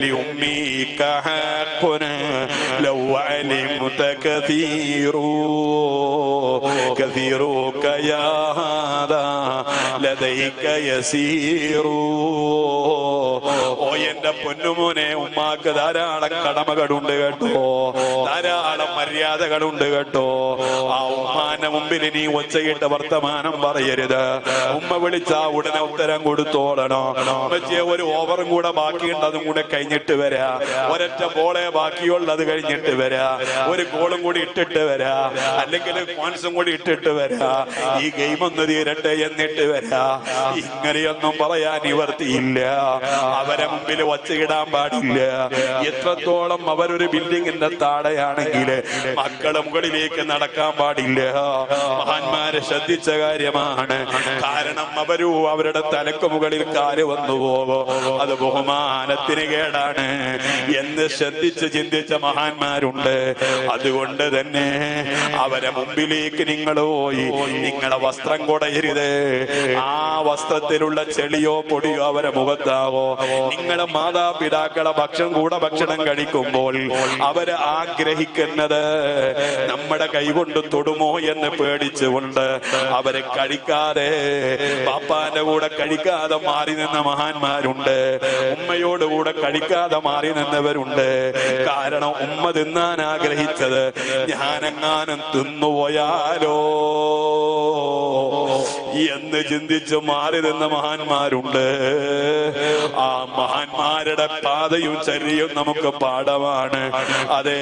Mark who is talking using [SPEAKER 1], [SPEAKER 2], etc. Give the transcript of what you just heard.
[SPEAKER 1] لأمك حق لو علمت كثيرك يا هذا لديك يسير. ഓ എന്റെ പൊന്നുമോനെ, ഉമ്മാക്ക് ധാരാളം കടമകളുണ്ട് കേട്ടോ, ധാരാളം മര്യാദകളുണ്ട് കേട്ടോ. ആ ഉമ്മാന്റെ മുമ്പിൽ നീ ഒച്ചയിട്ട് വർത്തമാനം പറയരുത്. ഉമ്മ വിളിച്ചാ ഉടനെ ഉത്തരം കൊടുത്തോളണോ. ഉമ്മച്ചിയെ ഒരു ഓവറും കൂടെ ബാക്കിയുണ്ട്, അതും കൂടെ കഴിഞ്ഞിട്ട് വരാ. ഒരൊറ്റ ബോളെ ബാക്കിയുള്ളത് കഴിഞ്ഞിട്ട് വരാ. ഒരു ഗോളും കൂടി ഇട്ടിട്ട് വരാ, അല്ലെങ്കിൽ പോയിന്റ്സും കൂടി ഇട്ടിട്ട് വരാ. ഈ ഗെയിം ഒന്ന് തീരട്ടെ എന്നിട്ട് വരാ. ഇങ്ങനെയൊന്നും പറയാൻ നിവർത്തിയില്ല. അവരെ മുമ്പിൽ വച്ചിടാൻ പാടില്ല. എത്രത്തോളം അവരൊരു ബിൽഡിങ്ങിന്റെ താഴെയാണെങ്കിൽ മക്കളെ മുകളിലേക്ക് നടക്കാൻ പാടില്ല. മഹാന്മാരെ ശ്രദ്ധിച്ച കാര്യമാണ്. കാരണം അവരുടെ തലക്ക് മുകളിൽ കാല് വന്നു പോകും, അത് ബഹുമാനത്തിന് കേടാണ് എന്ന് ശ്രദ്ധിച്ച് ചിന്തിച്ച മഹാന്മാരുണ്ട്. അതുകൊണ്ട് തന്നെ അവരെ മുമ്പിലേക്ക് നിങ്ങൾ പോയി നിങ്ങളെ വസ്ത്രം കൊടയരുത്. ആ വസ്ത്രത്തിലുള്ള ചെളിയോ പൊടിയോ അവരെ മുഖത്താവോ. നിങ്ങളെ മാതാപിതാക്കളെ ഭക്ഷണം കഴിക്കുമ്പോൾ അവര് ആഗ്രഹിക്കുന്നത് നമ്മുടെ കൈകൊണ്ട് തൊടുമോ എന്ന് പേടിച്ചുകൊണ്ട് അവരെ കഴിക്കാതെ, പാപ്പാന്റെ കൂടെ കഴിക്കാതെ മാറി നിന്ന മഹാന്മാരുണ്ട്. ഉമ്മയോട് കൂടെ കഴിക്കാതെ മാറി നിന്നവരുണ്ട്. കാരണം ഉമ്മ തിന്നാൻ ആഗ്രഹിച്ചത് ഞാനെങ്ങാനും തിന്നുപോയാലോ എന്ന് ചിന്തിച്ച് മാറി നിന്ന മഹാന്മാരുണ്ട്. ആ മഹാന്മാരുടെ പാതയും ചര്യയും നമുക്ക് പാഠമാണ്. അതേ